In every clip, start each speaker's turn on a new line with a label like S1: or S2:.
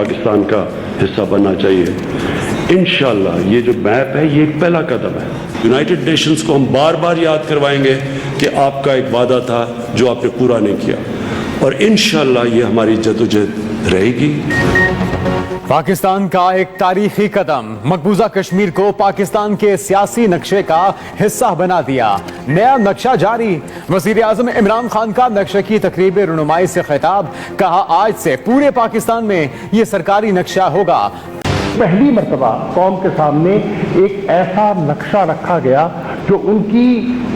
S1: पाकिस्तान का हिस्सा बनना चाहिए। इंशाअल्लाह ये जो मैप है ये एक पहला कदम है। यूनाइटेड नेशंस को हम बार बार याद करवाएंगे कि आपका एक वादा था जो आपने पूरा नहीं किया, और इंशाअल्लाह ये हमारी जद्दोजहद रहेगी।
S2: पाकिस्तान का एक तारीखी कदम, मकबूजा कश्मीर को पाकिस्तान के सियासी नक्शे का हिस्सा बना दिया। नया नक्शा जारी। वजीर आजम इमरान खान का नक्शे की तकरीब रुनुमाई से खिताब, कहा आज से पूरे पाकिस्तान में ये सरकारी नक्शा होगा।
S3: पहली मर्तबा कौम के सामने एक ऐसा नक्शा रखा गया जो उनकी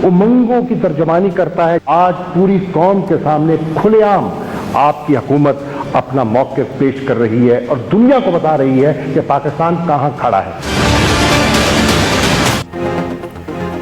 S3: उमंगों की तर्जमानी करता है। आज पूरी कौम के सामने खुलेआम आपकी हुकूमत अपना मौक़िफ़ पेश कर रही है और दुनिया को बता रही है कि पाकिस्तान कहां खड़ा है।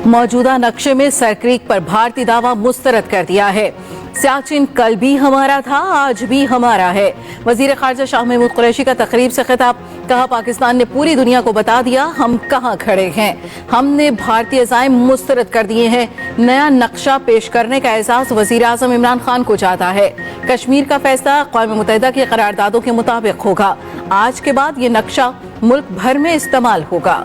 S4: मौजूदा नक्शे में सरक्रीक पर भारतीय दावा मुस्तरद कर दिया है। सियाचिन कल भी हमारा था, आज भी हमारा है। वजीर खारजा शाह महमूद कुरैशी का तकरीब से खिताब, कहा पाकिस्तान ने पूरी दुनिया को बता दिया हम कहां खड़े हैं। हमने भारतीय अज़ाइम मुस्तरद कर दिए हैं। नया नक्शा पेश करने का एहसास वजीर आज़म इमरान खान को जाता है। कश्मीर का फैसला अक़वाम मुत्तहिदा की करारदादों के मुताबिक होगा। आज के बाद ये नक्शा मुल्क भर में इस्तेमाल होगा।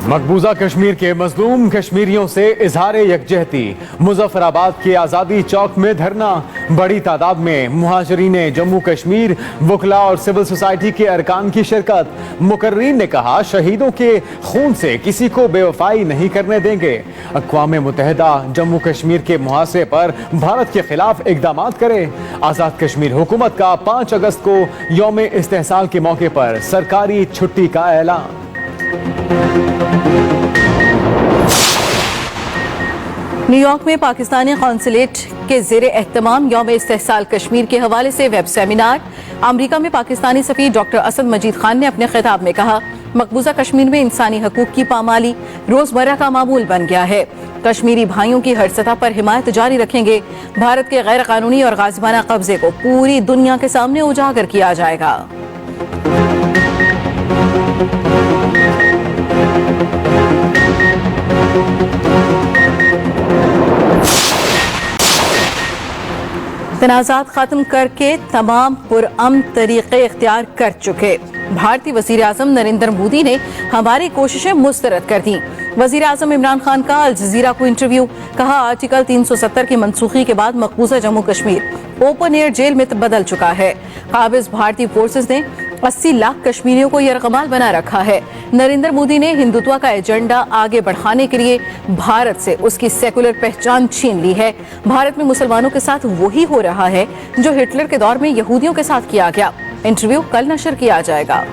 S2: मकबूजा कश्मीर के मजलूम कश्मीरियों से इजहार यकजहती। मुजफ्फराबाद के आज़ादी चौक में धरना। बड़ी तादाद में मुहाजिरीन जम्मू कश्मीर, वकला और सिविल सोसाइटी के अरकान की शिरकत। मुकर्रीन ने कहा शहीदों के खून से किसी को बेवफाई नहीं करने देंगे। अक़वाम मुत्तहिदा जम्मू कश्मीर के मुहासरे पर भारत के खिलाफ इक़दाम करे। आज़ाद कश्मीर हुकूमत का 5 अगस्त को यौम इस्तेहसाल के मौके पर सरकारी छुट्टी का ऐलान।
S4: न्यूयॉर्क में पाकिस्तानी कौंसलेट के ज़ेरे एहतमाम यौम इस्तेहसाल कश्मीर के हवाले से वेब सेमिनार। अमरीका में पाकिस्तानी सफ़ीर डॉक्टर असद मजीद खान ने अपने खिताब में कहा मकबूजा कश्मीर में इंसानी हकूक की पामाली रोज़मर्रा का मामूल बन गया है। कश्मीरी भाइयों की हर सतह पर हिमायत जारी रखेंगे। भारत के गैर कानूनी और गाजिबाना कब्जे को पूरी दुनिया के सामने उजागर किया जाएगा। तनाज़ात खत्म करके तमाम पुरअमन तरीक़े इख्तियार कर चुके भारतीय वज़ीर आज़म नरेंद्र मोदी ने हमारी कोशिशें मुस्तरद कर दी। वज़ीर आज़म इमरान खान का अल जज़ीरा को इंटरव्यू, कहा आर्टिकल 370 की मनसूखी के बाद मकबूजा Jammu Kashmir open air jail में बदल चुका है। काबिज़ भारतीय फोर्सेस ने 80 लाख कश्मीरियों को यरगमाल बना रखा है। नरेंद्र मोदी ने हिंदुत्व का एजेंडा आगे बढ़ाने के लिए भारत से उसकी सेकुलर पहचान छीन ली है। भारत में मुसलमानों के साथ वही हो रहा है जो हिटलर के दौर में यहूदियों के साथ किया गया। इंटरव्यू कल नशर किया जाएगा।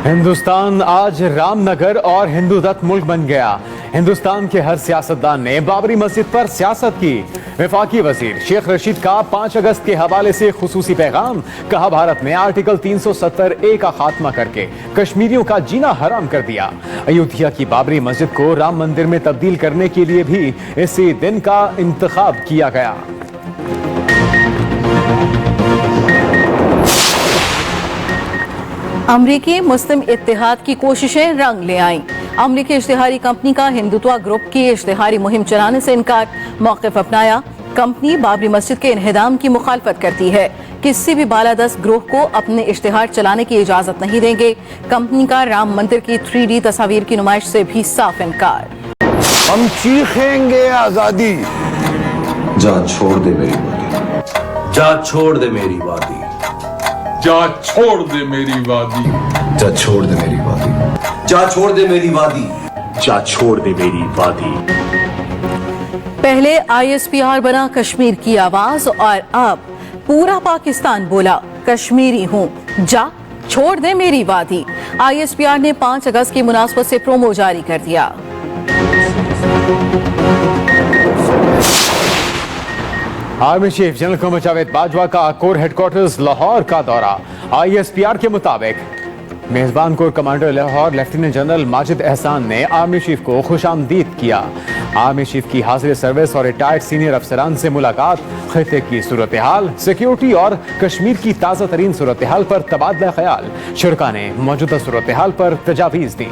S2: हिंदुस्तान आज रामनगर और हिंदूदत्त मुल्क बन गया। हिंदुस्तान के हर सियासतदान ने बाबरी मस्जिद पर सियासत की। वफाकी वजीर शेख रशीद का 5 अगस्त के हवाले से खुसूसी पैगाम, कहा भारत ने आर्टिकल 370A का खात्मा करके कश्मीरियों का जीना हराम कर दिया। अयोध्या की बाबरी मस्जिद को राम मंदिर में तब्दील करने के लिए भी इसी दिन का इंतखाब किया गया।
S4: अमरीकी मुस्लिम इत्तेहाद की कोशिशें रंग ले आईं। अमरीकी इश्तिहारी कंपनी का हिंदुत्व ग्रुप की इश्तिहारी मुहिम चलाने से इनकार, मौक़िफ़ अपनाया। कंपनी बाबरी मस्जिद के इन्हिदाम की मुखालफत करती है। किसी भी बालादस्त ग्रोह को अपने इश्तिहार चलाने की इजाज़त नहीं देंगे। कंपनी का राम मंदिर की 3D तस्वीर की नुमाइश से भी साफ इनकार।
S5: हम चीखेंगे आजादी।
S6: जा छोड़ दे मेरी वादी, जा छोड़ दे मेरी वादी,
S7: जा छोड़ दे मेरी वादी,
S6: जा छोड़ दे मेरी वादी, जा छोड़ दे मेरी वादी,
S5: जा छोड़ दे मेरी वादी।
S4: पहले ISPR बना कश्मीर की आवाज और अब पूरा पाकिस्तान बोला कश्मीरी हूँ, जा छोड़ दे मेरी वादी। ISPR ने 5 अगस्त की मुनासबत से प्रोमो जारी कर दिया।
S2: Army chief general Qamar Javed Bajwa का कोर हेडक्वार्टर्स लाहौर का दौरा। ISPR के मुताबिक मेजबान core commander Lahore lieutenant general Majid एहसान ने आर्मी चीफ को खुशामदीद किया। आर्मी चीफ की हाजिर सर्विस और रिटायर्ड सीनियर अफसरान से मुलाकात, खिते की सूरत हाल, सिक्योरिटी और कश्मीर की ताज़ा तरीन सूरत हाल पर तबादला ख्याल। शुरका ने मौजूदा सूरत हाल पर तजावीज़ दी।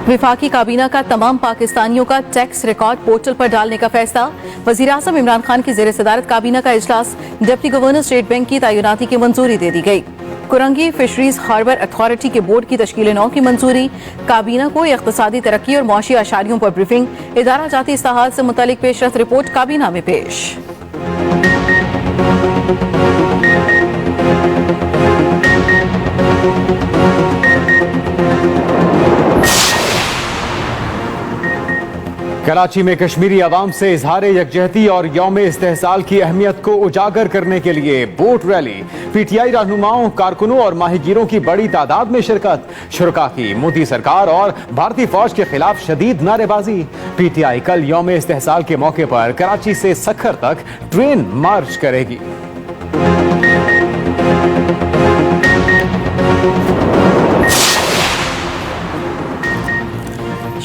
S4: वफाकी काबीना का तमाम पाकिस्तानियों का टैक्स रिकॉर्ड पोर्टल पर डालने का फैसला। वज़ीर-ए-आज़म इमरान खान की ज़ेर सदारत काबीना का इजलास, डिप्टी गवर्नर स्टेट बैंक की तैनाती की मंजूरी दे दी गई। कुरंगी फिशरीज हार्बर अथॉरिटी के बोर्ड की तश्कील नौ की मंजूरी। काबीना को इक़्तिसादी तरक्की और मुआशी अशारियों पर ब्रीफिंग। इदारा जाती इस्लाहात से मुतालिक पेशरफ्त रिपोर्ट काबीना में पेश।
S2: कराची में कश्मीरी अवाम से इजहार यकजहती और यौम इस्तेहसाल की अहमियत को उजागर करने के लिए बोट रैली। पीटीआई रहनुमाओं, कारकुनों और माहीगीरों की बड़ी तादाद में शिरकत। शुरका की मोदी सरकार और भारतीय फौज के खिलाफ शदीद नारेबाजी। पीटीआई कल यौम इस्तेहसाल के मौके पर कराची से सखर तक ट्रेन मार्च करेगी।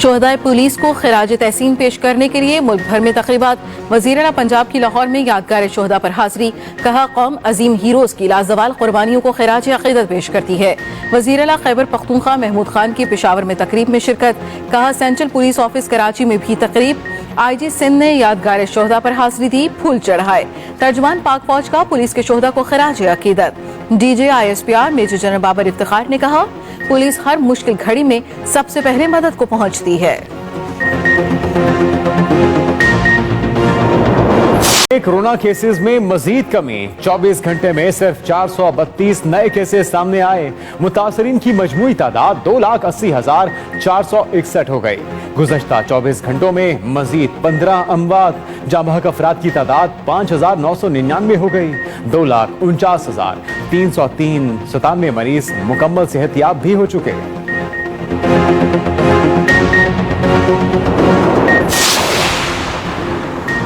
S4: शोहदाए पुलिस को खिराज तहसीन पेश करने के लिए मुल्क भर में तकरीबात। वज़ीर-ए-आला पंजाब की लाहौर में यादगार शोहदा पर हाजिरी। कहा, कौम अजीम हीरोज की लाजवाल कुर्बानियों को खिराज अकीदत पेश करती है। वज़ीर-ए-आला खैबर पख्तूनख्वा महमूद खान की पेशावर में तकरीब में शिरकत। कहा, सेंट्रल पुलिस ऑफिस कराची में भी तकरीब। IG सिंध ने यादगार शोहदा पर हाजिरी दी, फूल चढ़ाए। तर्जुमान पाक फौज का पुलिस के शोहदा को खिराज अकीदत। DJ ISPR major general Babar Iftikhar ने कहा, पुलिस हर मुश्किल घड़ी में सबसे पहले मदद को पहुंचती है।
S2: कोरोना केसेस में मजीद कमी। 24 घंटे में सिर्फ 432 नए केसेस सामने आए। मुतासरीन की मजमूई तादाद 2,80,461 हो गई। गुज़श्ता 24 घंटों में मजीद 15 अमवात। जामहक अफराद की तादाद 5,999 हो गई। 2,49,397 मरीज मुकम्मल सेहतियाब भी हो चुके हैं।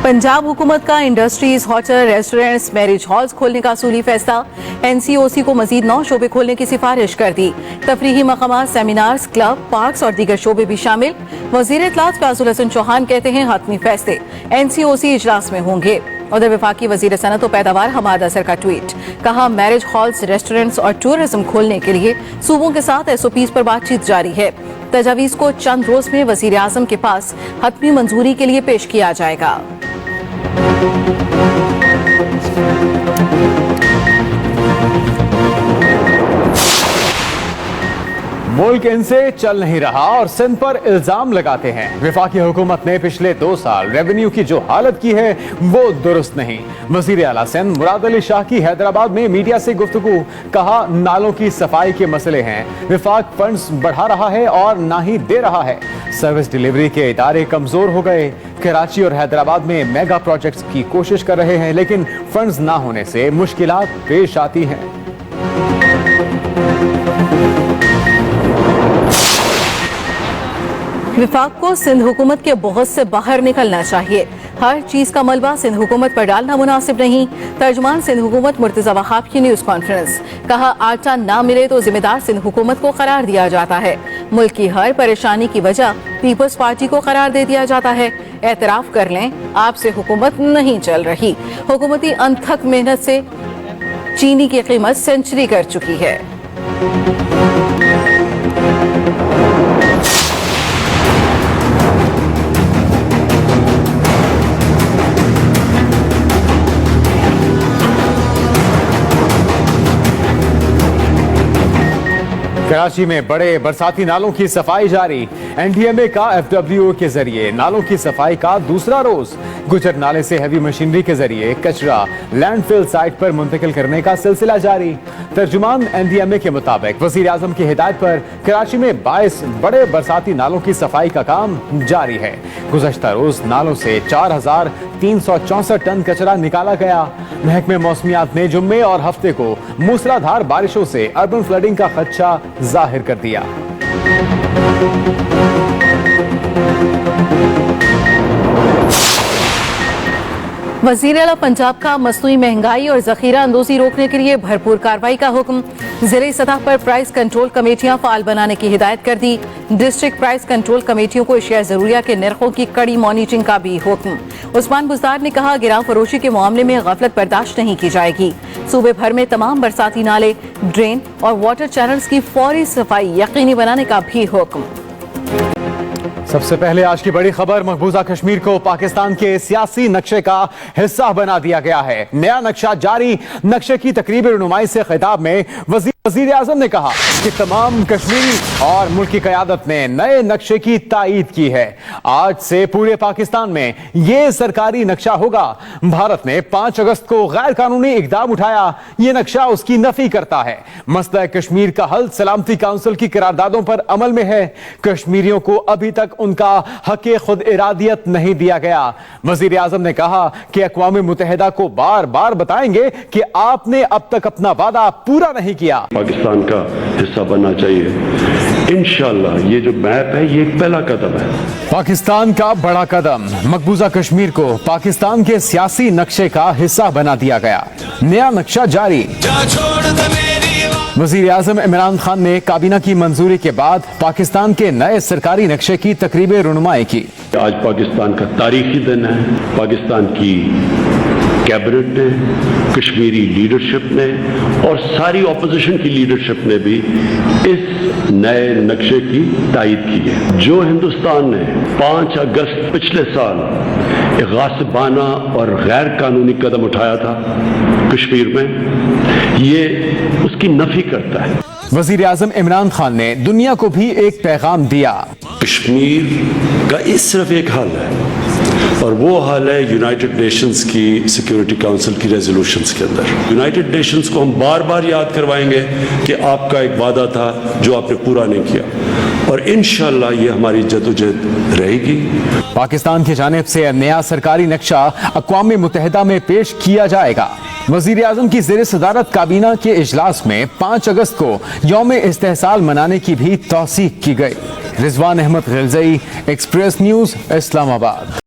S4: पंजाब हुकूमत का industries, hotel, restaurants, marriage halls खोलने का असूली फैसला। NCOC को मजीद 9 शोबे खोलने की सिफारिश कर दी। तफरीही मकामात, सेमिनार्स, क्लब, पार्क्स और दीगर शोबे भी शामिल। वज़ीर इत्तलात फ़याज़ुल हसन चौहान कहते हैं, हतमी फैसले NCOC इजलास में होंगे। उधर वफाकी वज़ीर सनत और पैदावार हमाद असर का ट्वीट। कहा, मैरिज हॉल्स, रेस्टोरेंट्स और टूरिज्म खोलने के लिए सूबों के साथ SOPs पर बातचीत जारी है। तजावीज़ को चंद रोज में वज़ीर आज़म के पास हतमी मंजूरी के लिए पेश किया जाएगा।
S2: मुल्क इनसे चल नहीं रहा और सिंध पर इल्जाम लगाते हैं। वफाकी हुकूमत ने पिछले 2 साल रेवेन्यू की जो हालत की है वो दुरुस्त नहीं। वज़ीर आला सिंध मुराद अली शाह की हैदराबाद में मीडिया से गुफ्तगू। कहा, नालों की सफाई के मसले हैं। वफाक फंड्स बढ़ा रहा है और ना ही दे रहा है। सर्विस डिलीवरी के इदारे कमजोर हो गए। कराची और हैदराबाद में मेगा प्रोजेक्ट्स की कोशिश कर रहे हैं, लेकिन फंड्स ना होने से मुश्किलात पेश आती हैं।
S4: विफाक को सिंध हुकूमत के बहुत से बाहर निकलना चाहिए। हर चीज का मलबा सिंध हुकूमत पर डालना मुनासिब नहीं। तर्जुमान सिंध हुकूमत मुर्तजा वहाब की न्यूज कॉन्फ्रेंस। कहा, आटा ना मिले तो जिम्मेदार सिंध हुकूमत को करार दिया जाता है। मुल्क की हर परेशानी की वजह पीपल्स पार्टी को करार दे दिया जाता है। एतराफ कर लें, आपसे हुकूमत नहीं चल रही। हुकूमती अनथक मेहनत से चीनी की कीमत सेंचुरी कर चुकी है।
S2: कराची में बड़े बरसाती नालों की सफाई जारी। NDMA का FWO के जरिए नालों की सफाई का दूसरा रोज। गुजर नाले से हैवी मशीनरी के जरिए कचरा लैंडफिल साइट पर मुंतकिल करने का सिलसिला जारी। तर्जुमान NDMA के मुताबिक वज़ीर आज़म की हिदायत पर कराची में 22 बड़े बरसाती नालों की सफाई का काम जारी है। गुज़श्ता रोज नालों से 4,364 टन कचरा निकाला गया। महकमे मौसमियात ने जुम्मे और हफ्ते को मूसलाधार बारिशों से अर्बन फ्लडिंग का खदशा जाहिर कर दिया।
S4: वज़ीर आला पंजाब का मसनूई महंगाई और जखीरा अंदोजी रोकने के लिए भरपूर कार्रवाई का हुक्म। जिले सतह पर प्राइस कंट्रोल कमेटियां फाल बनाने की हिदायत कर दी। डिस्ट्रिक्ट प्राइस कंट्रोल कमेटियों को एशिया जरूरिया के निर्खों की कड़ी मॉनिटरिंग का भी हुक्म। عثمان بزدار نے کہا گراں فروشی کے معاملے میں غفلت برداشت نہیں کی جائے گی. صوبے بھر میں تمام برساتی نالے، ڈرین اور واٹر چینلز کی فوری صفائی یقینی بنانے کا بھی حکم.
S2: سب سے پہلے آج کی بڑی خبر، مقبوضہ کشمیر کو پاکستان کے سیاسی نقشے کا حصہ بنا دیا گیا ہے. نیا نقشہ جاری. نقشے کی تقریب رونمائی سے خطاب میں وزیر اعظم نے کہا کہ تمام کشمیری اور ملک کی قیادت نے نئے نقشے کی تائید کی ہے. آج سے پورے پاکستان میں یہ سرکاری نقشہ ہوگا. بھارت نے 5 اگست کو غیر قانونی اقدام اٹھایا. یہ نقشہ اس کی نفی کرتا ہے. مسئلہ کشمیر کا حل سلامتی کونسل کی قراردادوں پر عمل میں ہے. کشمیریوں کو ابھی تک ان کا حق خود ارادیت نہیں دیا گیا. وزیر اعظم نے کہا کہ اقوام متحدہ کو بار بار بتائیں گے کہ آپ نے اب تک اپنا وعدہ پورا نہیں کیا.
S1: پاکستان کا حصہ بننا چاہیے. انشاءاللہ یہ جو میپ ہے یہ ایک پہلا قدم ہے.
S2: پاکستان کا بڑا قدم. مقبوضہ کشمیر کو پاکستان کے سیاسی نقشے کا حصہ بنا دیا گیا. نیا نقشہ جاری. وزیر اعظم عمران خان نے کابینہ کی منظوری کے بعد پاکستان کے نئے سرکاری نقشے کی تقریب رونمائی کی.
S1: آج پاکستان کا تاریخی دن ہے. پاکستان کی کیبنٹ نے، کشمیری لیڈرشپ نے اور ساری اپوزیشن کی لیڈرشپ نے بھی اس نئے نقشے کی تائید کی ہے. جو ہندوستان نے 5 اگست پچھلے سال ایک غاصبانہ اور غیر قانونی قدم اٹھایا تھا کشمیر میں، یہ اس کی نفی کرتا ہے.
S2: وزیر اعظم عمران خان نے دنیا کو بھی ایک پیغام دیا.
S1: کشمیر کا صرف ایک حل ہے اور وہ حل ہے یونائٹڈ نیشنز کی سیکیورٹی کونسل کی ریزولوشنز کے اندر. یونائٹڈ نیشنز کو ہم بار بار یاد کروائیں گے کہ آپ کا ایک وعدہ تھا جو آپ نے پورا نہیں کیا، اور انشاءاللہ یہ ہماری جدوجہد رہے گی.
S2: پاکستان کی جانب سے نیا سرکاری نقشہ اقوام متحدہ میں پیش کیا جائے گا. وزیر اعظم کی زیر صدارت کابینہ کے اجلاس میں 5 اگست کو یوم استحصال منانے کی بھی توثیق کی گئی. رضوان احمد غلزئی، ایکسپریس نیوز، اسلام آباد.